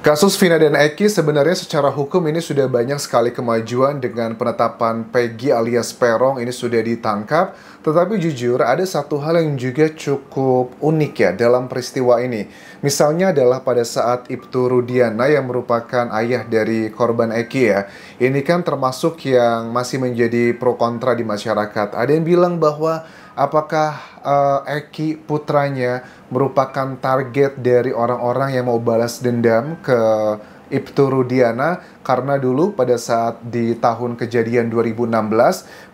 Kasus Vina dan Eki sebenarnya secara hukum ini sudah banyak sekali kemajuan dengan penetapan Peggy alias Peron ini sudah ditangkap. Tetapi jujur ada satu hal yang juga cukup unik ya dalam peristiwa ini. Misalnya adalah pada saat Ibtu Rudiana yang merupakan ayah dari korban Eki ya. Ini kan termasuk yang masih menjadi pro kontra di masyarakat. Ada yang bilang bahwa apakah Eki putranya merupakan target dari orang-orang yang mau balas dendam ke Ibtu Rudiana karena dulu pada saat di tahun kejadian 2016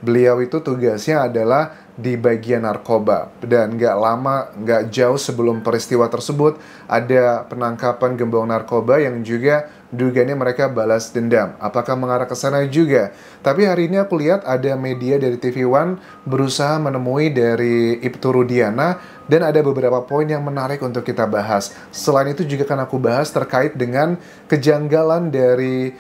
beliau itu tugasnya adalah di bagian narkoba dan nggak jauh sebelum peristiwa tersebut ada penangkapan gembong narkoba yang juga dugaannya mereka balas dendam. Apakah mengarah ke sana juga? Tapi hari ini aku lihat ada media dari TV One berusaha menemui dari Ibtu Rudiana dan ada beberapa poin yang menarik untuk kita bahas. Selain itu juga akan aku bahas terkait dengan kejanggalan dari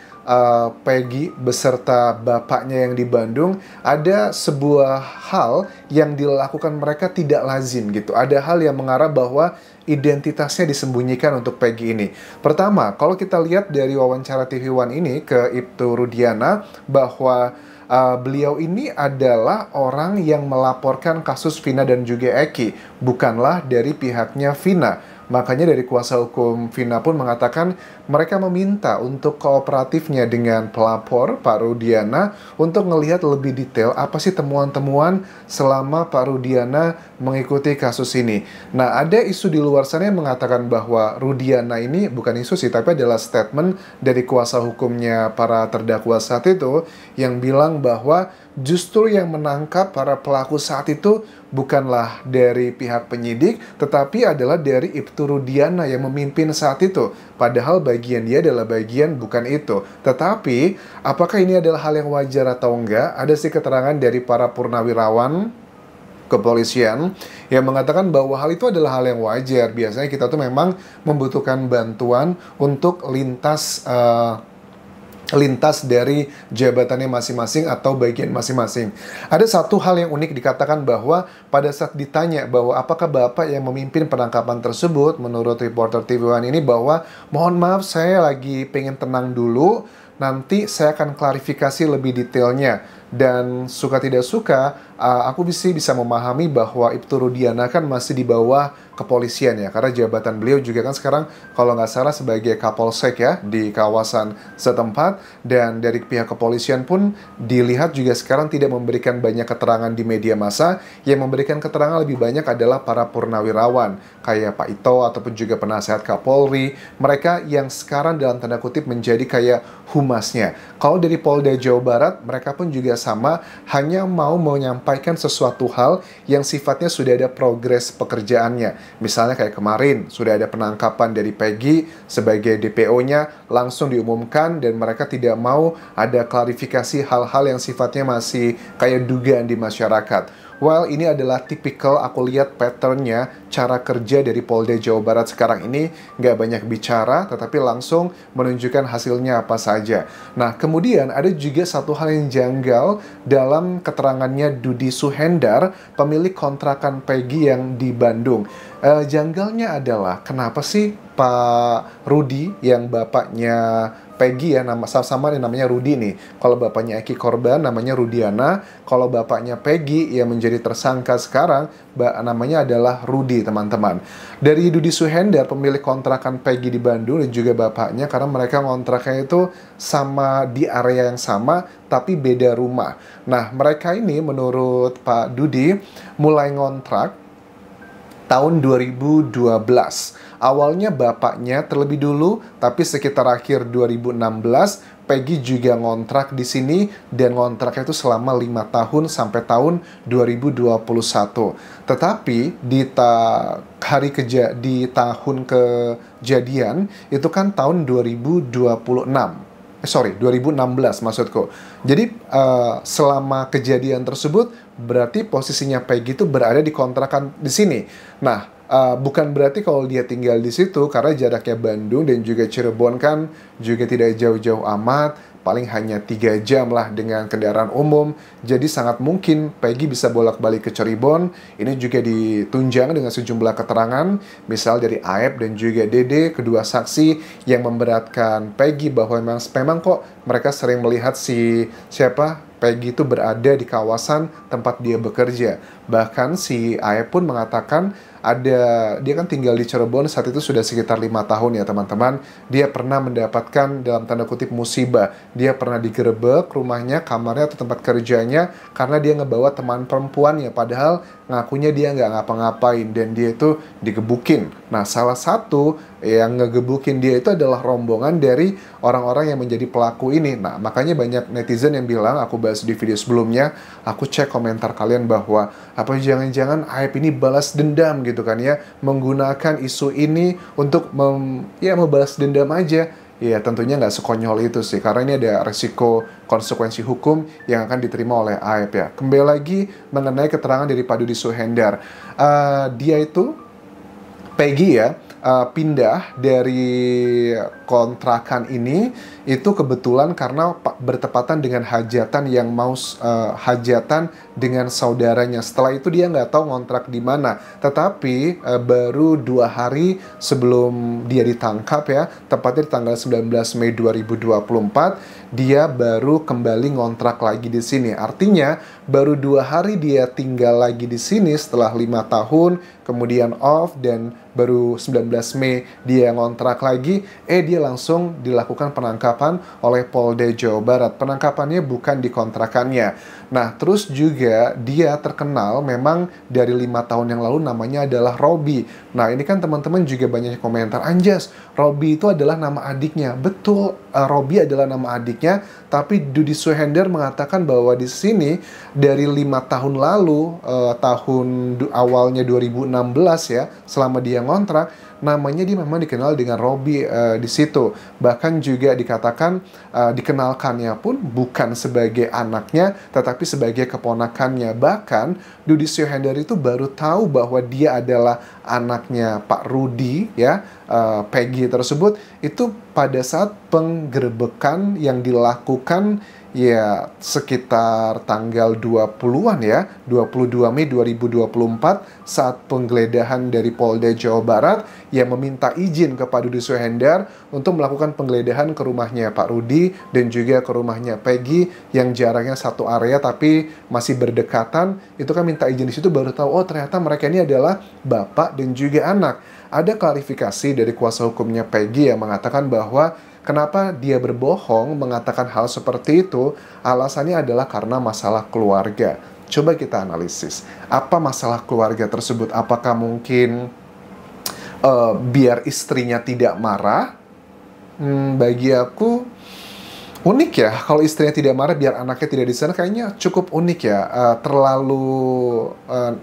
Peggy beserta bapaknya yang di Bandung. Ada sebuah hal yang dilakukan mereka tidak lazim gitu. Ada hal yang mengarah bahwa identitasnya disembunyikan untuk Peggy ini. Pertama, kalau kita lihat dari wawancara TV One ini ke Ibtu Rudiana bahwa beliau ini adalah orang yang melaporkan kasus Vina dan juga Eki, bukanlah dari pihaknya Vina. Makanya dari kuasa hukum Vina pun mengatakan mereka meminta untuk kooperatifnya dengan pelapor Pak Rudiana untuk melihat lebih detail apa sih temuan-temuan selama Pak Rudiana mengikuti kasus ini. Nah, ada isu di luar sana yang mengatakan bahwa Rudiana ini bukan isu sih, tapi adalah statement dari kuasa hukumnya para terdakwa saat itu yang bilang bahwa justru yang menangkap para pelaku saat itu bukanlah dari pihak penyidik, tetapi adalah dari Ibtu Rudiana yang memimpin saat itu. Padahal bagian dia adalah bagian bukan itu. Tetapi, apakah ini adalah hal yang wajar atau enggak? Ada sih keterangan dari para purnawirawan kepolisian yang mengatakan bahwa hal itu adalah hal yang wajar. Biasanya kita tuh memang membutuhkan bantuan untuk lintas dari jabatannya masing-masing atau bagian masing-masing. Ada satu hal yang unik dikatakan bahwa pada saat ditanya bahwa apakah Bapak yang memimpin penangkapan tersebut, menurut reporter TV One ini bahwa mohon maaf saya lagi pengen tenang dulu, nanti saya akan klarifikasi lebih detailnya. Dan suka tidak suka, aku bisa memahami bahwa Ibtu Rudiana kan masih di bawah kepolisian ya, karena jabatan beliau juga kan sekarang kalau nggak salah sebagai Kapolsek ya di kawasan setempat, dan dari pihak kepolisian pun dilihat juga sekarang tidak memberikan banyak keterangan di media massa. Yang memberikan keterangan lebih banyak adalah para purnawirawan kayak Pak Ito ataupun juga penasehat Kapolri, mereka yang sekarang dalam tanda kutip menjadi kayak humasnya. Kalau dari Polda Jawa Barat, mereka pun juga sama, hanya mau menyampaikan sesuatu hal yang sifatnya sudah ada progres pekerjaannya. Misalnya kayak kemarin, sudah ada penangkapan dari Peggy sebagai DPO-nya, langsung diumumkan dan mereka tidak mau ada klarifikasi hal-hal yang sifatnya masih kayak dugaan di masyarakat. Well, ini adalah tipikal, aku lihat patternnya, cara kerja dari Polda Jawa Barat sekarang ini nggak banyak bicara, tetapi langsung menunjukkan hasilnya apa saja. Nah, kemudian ada juga satu hal yang janggal dalam keterangannya Dudi Suhendar, pemilik kontrakan Peggy yang di Bandung. Janggalnya adalah, kenapa sih Pak Rudi yang bapaknya Peggy ya, sama namanya Rudi nih. Kalau bapaknya Eki korban namanya Rudiana, kalau bapaknya Peggy yang menjadi tersangka sekarang namanya adalah Rudi, teman-teman. Dari Dudi Suhendar, pemilik kontrakan Peggy di Bandung dan juga bapaknya, karena mereka kontraknya itu sama di area yang sama tapi beda rumah. Nah, mereka ini menurut Pak Dudi mulai ngontrak tahun 2012. Awalnya bapaknya terlebih dulu, tapi sekitar akhir 2016, Peggy juga ngontrak di sini dan ngontraknya itu selama 5 tahun sampai tahun 2021. Tetapi di tahun kejadian itu kan tahun 2016 maksudku. Jadi selama kejadian tersebut berarti posisinya Peggy itu berada di kontrakan di sini. Nah, bukan berarti kalau dia tinggal di situ, karena jaraknya Bandung dan juga Cirebon kan juga tidak jauh-jauh amat. paling hanya 3 jam lah dengan kendaraan umum. Jadi sangat mungkin Peggy bisa bolak-balik ke Cirebon. Ini juga ditunjang dengan sejumlah keterangan, misal dari Aep dan juga Dede, kedua saksi yang memberatkan Peggy bahwa memang kok mereka sering melihat Peggy itu berada di kawasan tempat dia bekerja. Bahkan si Aep pun mengatakan dia kan tinggal di Cirebon saat itu sudah sekitar 5 tahun ya teman-teman. Dia pernah mendapatkan dalam tanda kutip musibah. Dia pernah digerebek rumahnya, kamarnya atau tempat kerjanya karena dia ngebawa teman perempuannya. Padahal ngakunya dia nggak ngapa-ngapain dan dia itu digebukin. Nah, salah satu yang ngegebukin dia itu adalah rombongan dari orang-orang yang menjadi pelaku ini. Nah, makanya banyak netizen yang bilang, aku bahas di video sebelumnya, aku cek komentar kalian bahwa apa jangan-jangan Aep ini balas dendam gitu kan ya, menggunakan isu ini untuk membalas dendam aja. Ya tentunya nggak sekonyol itu sih, karena ini ada resiko konsekuensi hukum yang akan diterima oleh Aep ya. Kembali lagi mengenai keterangan dari Pak Dudi Suhendar, dia itu Peggy ya, pindah dari kontrakan ini itu kebetulan karena bertepatan dengan hajatan yang mau hajatan dengan saudaranya. Setelah itu dia nggak tahu ngontrak di mana. Tetapi baru 2 hari sebelum dia ditangkap ya, tepatnya di tanggal 19 Mei 2024, dia baru kembali ngontrak lagi di sini. Artinya baru 2 hari dia tinggal lagi di sini setelah 5 tahun, kemudian off, dan baru 19 Mei dia ngontrak lagi, dia langsung dilakukan penangkapan oleh Polda Jawa Barat. Penangkapannya bukan di kontrakannya. Nah, terus juga dia terkenal memang dari 5 tahun yang lalu namanya adalah Robby. Nah, ini kan teman-teman juga banyak komentar, Anjas, Robby itu adalah nama adiknya. Betul, Robby adalah nama adiknya, tapi Dudi Suhendar mengatakan bahwa di sini dari 5 tahun lalu, awalnya 2016 ya, selama dia ngontrak, namanya dia memang dikenal dengan Robby di situ. Bahkan juga dikatakan dikenalkannya pun bukan sebagai anaknya, tetapi sebagai keponakannya. Bahkan Dudi Suhendar itu baru tahu bahwa dia adalah anaknya Pak Rudi ya, Peggy tersebut, itu pada saat penggerebekan yang dilakukan ya sekitar tanggal 20-an ya, 22 Mei 2024, saat penggeledahan dari Polda Jawa Barat yang meminta izin kepada Dudi Suhendar untuk melakukan penggeledahan ke rumahnya Pak Rudi dan juga ke rumahnya Peggy yang jaraknya satu area tapi masih berdekatan. Itu kan minta izin di situ, baru tahu oh ternyata mereka ini adalah bapak dan juga anak. Ada klarifikasi dari kuasa hukumnya Peggy yang mengatakan bahwa kenapa dia berbohong mengatakan hal seperti itu, alasannya adalah karena masalah keluarga. Coba kita analisis, apa masalah keluarga tersebut? Apakah mungkin biar istrinya tidak marah? Bagi aku unik ya, kalau istrinya tidak marah biar anaknya tidak di sana, kayaknya cukup unik ya. Terlalu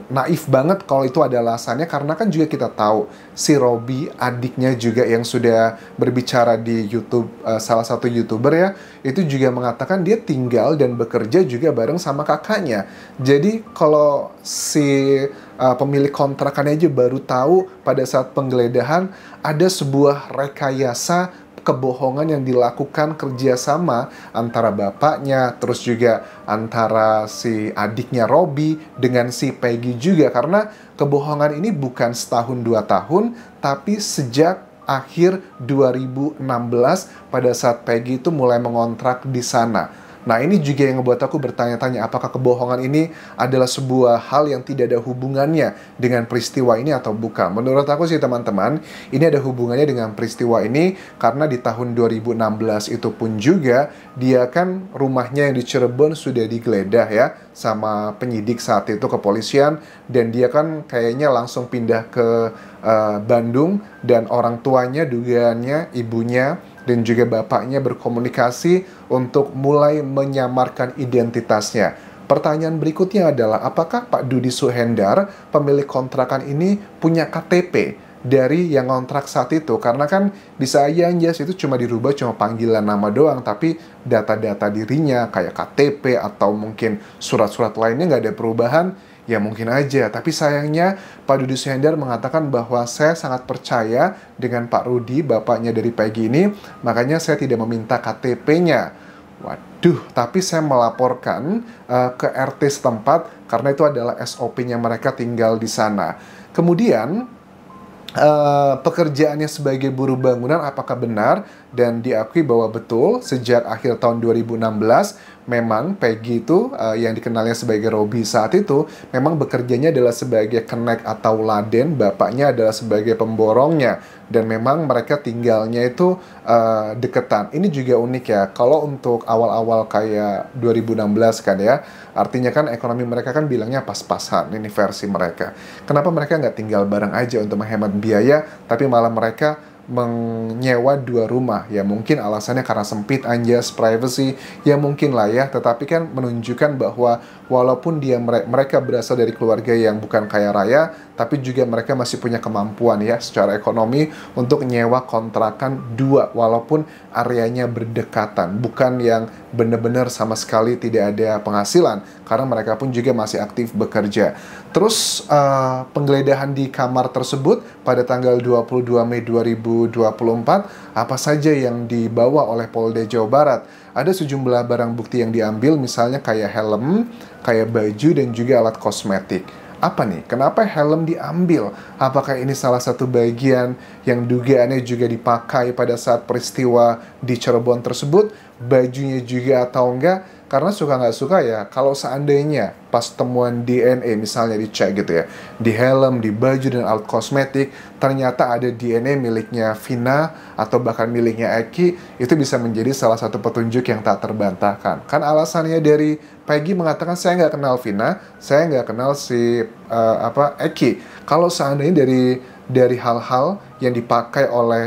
naif banget kalau itu ada alasannya, karena kan juga kita tahu si Robby, adiknya juga yang sudah berbicara di YouTube, salah satu YouTuber ya, itu juga mengatakan dia tinggal dan bekerja juga bareng sama kakaknya. Jadi kalau si pemilik kontrakannya aja baru tahu pada saat penggeledahan ada sebuah rekayasa kebohongan yang dilakukan kerjasama antara bapaknya, terus juga antara si adiknya Robby dengan si Peggy juga, karena kebohongan ini bukan setahun 2 tahun, tapi sejak akhir 2016 pada saat Peggy itu mulai mengontrak di sana. Nah, ini juga yang membuat aku bertanya-tanya, apakah kebohongan ini adalah sebuah hal yang tidak ada hubungannya dengan peristiwa ini atau bukan? Menurut aku sih teman-teman, ini ada hubungannya dengan peristiwa ini, karena di tahun 2016 itu pun juga, dia kan rumahnya yang di Cirebon sudah digeledah ya, sama penyidik saat itu kepolisian, dan dia kan kayaknya langsung pindah ke Bandung, dan orang tuanya, dugaannya ibunya dan juga bapaknya berkomunikasi untuk mulai menyamarkan identitasnya. Pertanyaan berikutnya adalah, apakah Pak Dudi Suhendar, pemilik kontrakan ini, punya KTP dari yang kontrak saat itu? Karena kan bisa aja Anjas itu cuma dirubah, cuma panggilan nama doang, tapi data-data dirinya kayak KTP atau mungkin surat-surat lainnya nggak ada perubahan. Ya mungkin aja, tapi sayangnya Pak Dudi Suhendar mengatakan bahwa saya sangat percaya dengan Pak Rudi, bapaknya dari Peggy ini, makanya saya tidak meminta KTP-nya. Waduh, tapi saya melaporkan ke RT setempat karena itu adalah SOP-nya mereka tinggal di sana. Kemudian pekerjaannya sebagai buruh bangunan apakah benar, dan diakui bahwa betul sejak akhir tahun 2016 memang Peggy itu yang dikenalnya sebagai Robby saat itu memang bekerjanya adalah sebagai kenek atau laden, bapaknya adalah sebagai pemborongnya, dan memang mereka tinggalnya itu deketan. Ini juga unik ya, kalau untuk awal-awal kayak 2016 kan ya, artinya kan ekonomi mereka kan bilangnya pas-pasan, ini versi mereka. Kenapa mereka nggak tinggal bareng aja untuk menghemat biaya, tapi malah mereka menyewa 2 rumah? Ya mungkin alasannya karena sempit, anjas, privacy, ya mungkin lah ya. Tetapi kan menunjukkan bahwa walaupun mereka berasal dari keluarga yang bukan kaya raya, tapi juga mereka masih punya kemampuan ya secara ekonomi untuk nyewa kontrakan 2 walaupun areanya berdekatan, bukan yang benar-benar sama sekali tidak ada penghasilan, karena mereka pun juga masih aktif bekerja. Terus penggeledahan di kamar tersebut pada tanggal 22 Mei 2024, apa saja yang dibawa oleh Polda Jawa Barat? Ada sejumlah barang bukti yang diambil, misalnya kayak helm, kayak baju, dan juga alat kosmetik. Apa nih? Kenapa helm diambil? Apakah ini salah satu bagian yang dugaannya juga dipakai pada saat peristiwa di Cirebon tersebut? Bajunya juga atau enggak? Karena suka nggak suka ya, kalau seandainya pas temuan DNA misalnya dicek gitu ya, di helm, di baju, dan alat kosmetik, ternyata ada DNA miliknya Vina atau bahkan miliknya Eki, itu bisa menjadi salah satu petunjuk yang tak terbantahkan. Kan alasannya dari Peggy mengatakan, saya nggak kenal Vina, saya nggak kenal si Eki. Kalau seandainya dari hal-hal yang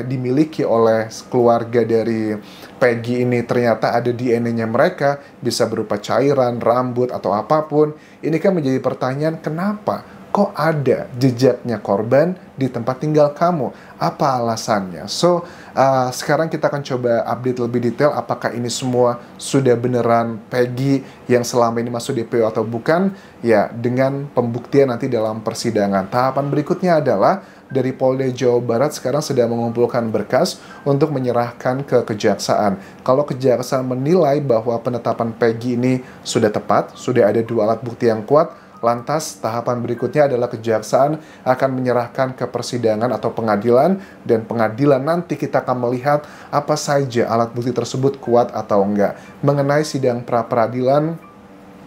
dimiliki oleh keluarga dari Peggy ini ternyata ada DNA-nya mereka, bisa berupa cairan, rambut, atau apapun, ini kan menjadi pertanyaan, kenapa kok ada jejaknya korban di tempat tinggal kamu? Apa alasannya? So, sekarang kita akan coba update lebih detail apakah ini semua sudah beneran Peggy yang selama ini masuk DPO atau bukan, ya dengan pembuktian nanti dalam persidangan. Tahapan berikutnya adalah dari Polda Jawa Barat sekarang sedang mengumpulkan berkas untuk menyerahkan ke kejaksaan. Kalau kejaksaan menilai bahwa penetapan Peggy ini sudah tepat, sudah ada 2 alat bukti yang kuat, lantas tahapan berikutnya adalah kejaksaan akan menyerahkan ke persidangan atau pengadilan, dan pengadilan nanti kita akan melihat apa saja alat bukti tersebut kuat atau enggak. Mengenai sidang pra-peradilan,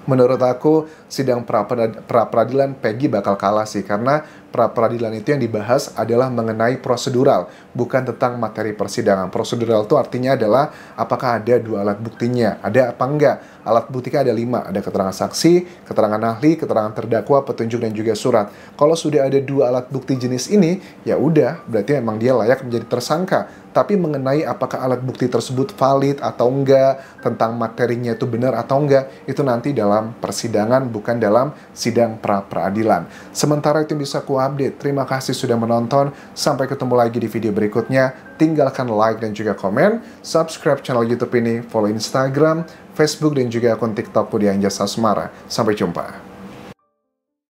menurut aku sidang pra-peradilan Peggy bakal kalah sih, karena pra-peradilan itu yang dibahas adalah mengenai prosedural, bukan tentang materi persidangan. Prosedural itu artinya adalah apakah ada 2 alat buktinya, ada apa enggak. Alat buktinya ada 5, ada keterangan saksi, keterangan ahli, keterangan terdakwa, petunjuk, dan juga surat. Kalau sudah ada 2 alat bukti jenis ini, ya udah, berarti memang dia layak menjadi tersangka. Tapi mengenai apakah alat bukti tersebut valid atau enggak, tentang materinya itu benar atau enggak, itu nanti dalam persidangan, bukan dalam sidang pra-peradilan. Sementara itu bisa ku update. Terima kasih sudah menonton. Sampai ketemu lagi di video berikutnya. Tinggalkan like dan juga komen. Subscribe channel YouTube ini. Follow Instagram, Facebook, dan juga akun TikTokku di Anjas Asmara. Sampai jumpa.